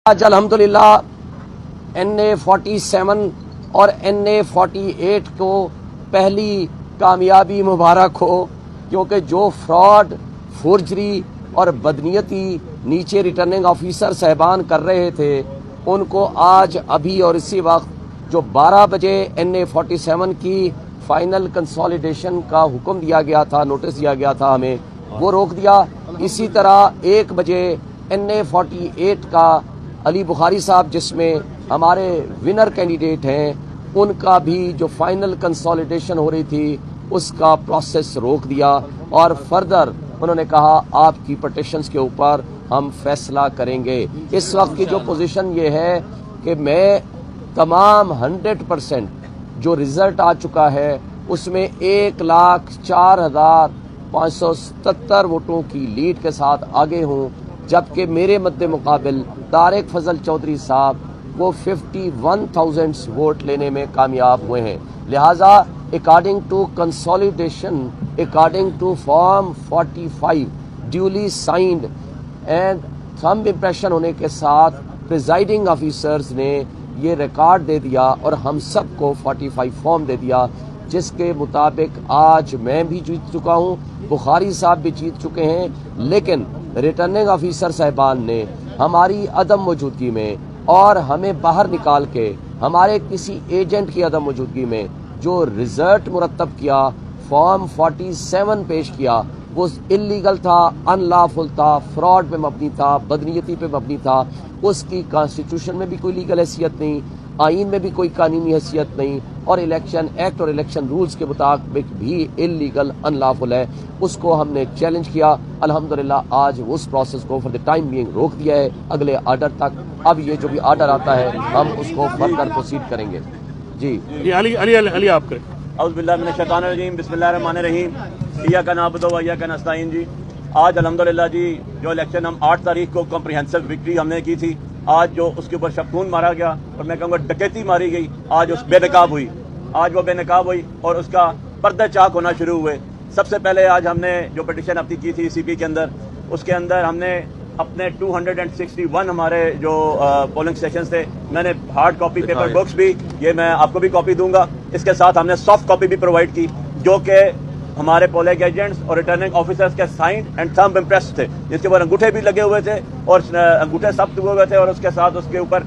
آج الحمدللہ NA47 اور NA48 کو پہلی کامیابی مبارک ہو، کیونکہ جو فراڈ، فورجری اور بدنیتی نیچے ریٹرننگ آفیسر صاحبان کر رہے تھے، ان کو آج ابھی اور اسی وقت جو 12 بجے NA47 کی فائنل کنسالیڈیشن کا حکم دیا گیا تھا، نوٹس دیا گیا تھا ہمیں، وہ روک دیا۔ اسی طرح 1 بجے NA48 کا علی بخاری صاحب، جس میں ہمارے ونر کینڈیڈیٹ ہیں، ان کا بھی جو فائنل کنسالیڈیشن ہو رہی تھی اس کا پروسیس روک دیا، اور فردر انہوں نے کہا آپ کی پٹیشنز کے اوپر ہم فیصلہ کریں گے۔ اس وقت کی جو پوزیشن یہ ہے کہ میں تمام 100% جو رزلٹ آ چکا ہے اس میں 1,04,577 ووٹوں کی لیڈ کے ساتھ آگے ہوں، جبکہ میرے مد مقابل طارق فضل چودھری صاحب وہ 51,000 ووٹ لینے میں کامیاب ہوئے ہیں۔ لہٰذا according to consolidation, according to form 45 duly signed and thumb impression ہونے کے ساتھ پریزائڈنگ آفیسرز نے یہ ریکارڈ دے دیا اور ہم سب کو 45 فارم دے دیا، جس کے مطابق آج میں بھی جیت چکا ہوں، بخاری صاحب بھی جیت چکے ہیں، لیکن ریٹرننگ آفیسر صاحبان نے ہماری عدم موجودگی میں اور ہمیں باہر نکال کے ہمارے کسی ایجنٹ کی عدم موجودگی میں جو رزلٹ مرتب کیا، فارم 47 پیش کیا، وہ انلیگل تھا، ان لافل تھا، فراڈ پہ مبنی تھا، بدنیتی پہ مبنی تھا۔ اس کی کانسٹیٹیوشن میں بھی کوئی لیگل حیثیت نہیں، آئین میں بھی کوئی قانونی حیثیت نہیں، اور الیکشن ایکٹ اور الیکشن رولز کے مطابق بھی انلیگل، ان لافل ہے۔ اس کو ہم نے چیلنج کیا، الحمدللہ آج اس پروسیس کو فار دی ٹائم بینگ روک دیا ہے اگلے آرڈر تک۔ اب یہ جو بھی آرڈر آتا ہے ہم اس کو فردر پروسیڈ کریں گے۔ جی علی آپ کریں۔ اعوذ باللہ من الشیطان الرجیم، بسم اللہ الرحمن الرحیم، ایاک نعبد و ایاک نستعین۔ جی آج الحمدللہ جی جو الیکشن ہم 8 تاریخ کو کمپریہنسو وکٹری ہم نے کی تھی، آج جو اس کے اوپر شبخون مارا گیا اور میں کہوں گا ڈکیتی ماری گئی، آج اس بے نقاب ہوئی، آج وہ بے نقاب ہوئی اور اس کا پردہ چاک ہونا شروع ہوئے۔ سب سے پہلے آج ہم نے جو پٹیشن اپنی کی تھی CP کے اندر، اس کے اندر ہم نے اپنے 261 ہمارے جو پولنگ اسٹیشنز تھے، میں نے ہارڈ کاپی پیپر بکس بھی، یہ میں آپ کو بھی کاپی دوں گا، اس کے ساتھ ہم نے سافٹ کاپی بھی پرووائڈ کی، جو کہ ہمارے پولنگ ایجنٹس اور ریٹرننگ آفیسرز کے سائنڈ اینڈ تھمب امپریس تھے، جس کے اوپر انگوٹھے بھی لگے ہوئے تھے اور انگوٹھے ثبت ہوئے ہوئے تھے، اور اس کے ساتھ اس کے اوپر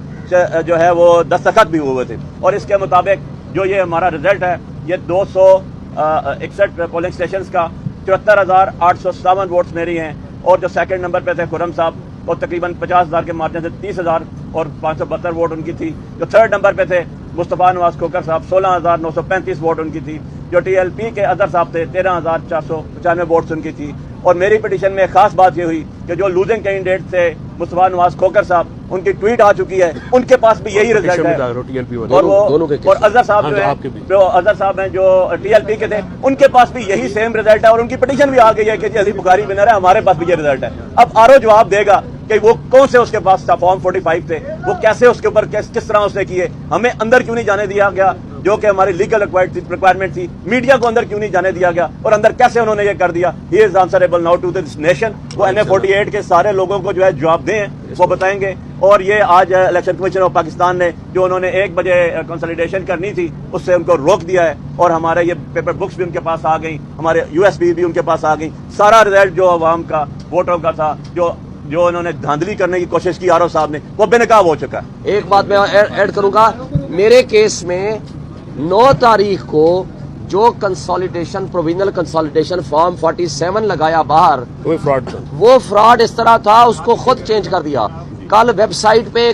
جو ہے وہ دستخط بھی ہوئے ہوئے تھے۔ اور اس کے مطابق جو یہ ہمارا رزلٹ ہے، یہ 261 پولنگ اسٹیشنز کا 74,857 ووٹس میری ہیں، اور جو سیکنڈ نمبر پہ تھے خرم صاحب، اور تقریباً 50,000 کے مارجن سے 30,000 اور 572 ووٹ ان کی تھی۔ جو تھرڈ نمبر پہ تھے مصطفیٰ نواز کھوکھر صاحب، 16,935 ووٹ ان کی تھی۔ جو TLP کے اظہر صاحب تھے، 13,495 ووٹس ان کی تھی۔ اور میری پٹیشن میں خاص بات یہ ہوئی کہ جو لوزنگ کینڈیڈیٹ تھے مصطفیٰ نواز کھوکھر صاحب، ان کی ٹویٹ آ چکی ہے، ان کے پاس بھی یہی رزلٹ ہے، اور اظہر صاحب جو اظہر صاحب ہیں جو TLP کے تھے، ان کے پاس بھی یہی سیم رزلٹ ہے، اور ان کی پٹیشن بھی آ گئی ہے کہ جی علی بخاری ونر ہے، ہمارے پاس بھی یہ رزلٹ ہے۔ اب RO جواب دے گا کہ وہ کون سے اس کے پاس تھا، فارم 45 تھے، وہ کیسے اس کے اوپر کس طرح اس نے کیے، ہمیں اندر کیوں نہیں جانے دیا گیا جو کہ ہماری لیگل ریکوائرمنٹ تھی، میڈیا کو اندر کیوں نہیں جانے دیا گیا، اور اندر کیسے انہوں نے یہ کر دیا۔ He is answerable now to this nation. وہ NA48 کے سارے لوگوں کو جو ہے جواب دیں، وہ بتائیں گے۔ اور یہ آج الیکشن کمیشن آف پاکستان نے جو انہوں نے 1 بجے کنسالیڈیشن کرنی تھی، اس سے ان کو روک دیا ہے، اور ہمارے یہ پیپر بکس بھی ان کے پاس آ گئی، ہمارے USB بھی ان کے پاس آ گئی۔ سارا رزلٹ جو عوام کا، ووٹوں کا تھا، جو انہوں نے دھاندلی کرنے کی کوشش کی RO صاحب نے، وہ بے نقاب ہو چکا ہے۔ ایک بات میں ایڈ کروں گا، میرے کیس میں 9 تاریخ کو جو کنسالیڈیشن، پروویژنل کنسالیڈیشن فارم 47 لگایا باہر، وہ فراڈ اس طرح تھا، اس کو خود چینج کر دیا۔ کل ویب سائٹ پہ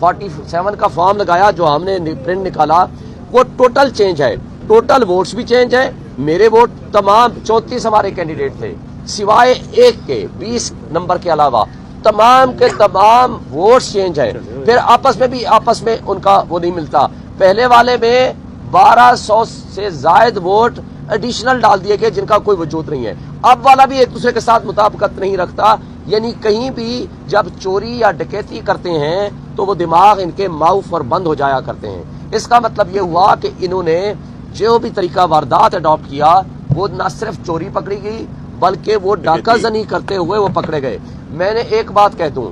47 کا فارم لگایا جو ہم نے پرنٹ نکالا، وہ ٹوٹل چینج ہے، ٹوٹل ووٹس بھی چینج ہے، میرے ووٹ تمام 34 ہمارے کینڈیڈیٹ تھے، سوائے ایک کے 20 نمبر کے علاوہ تمام کے تمام ووٹس چینج ہیں۔ پھر آپس میں ان کا وہ نہیں ملتا۔ پہلے والے میں 1200 سے زائد ووٹ ایڈیشنل ڈال دیے گئے جن کا کوئی وجود نہیں ہے۔ اب والا بھی ایک دوسرے کے ساتھ مطابقت نہیں رکھتا، یعنی کہیں بھی جب چوری یا ڈکیتی کرتے ہیں تو وہ دماغ ان کے معاف اور بند ہو جایا کرتے ہیں۔ اس کا مطلب یہ ہوا کہ انہوں نے جو بھی طریقہ واردات اڈاپٹ کیا، وہ نہ صرف چوری پکڑی گئی بلکہ وہ ڈاکہ زنی کرتے ہوئے وہ پکڑے گئے۔ میں نے ایک بات کہہ دوں،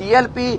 TLP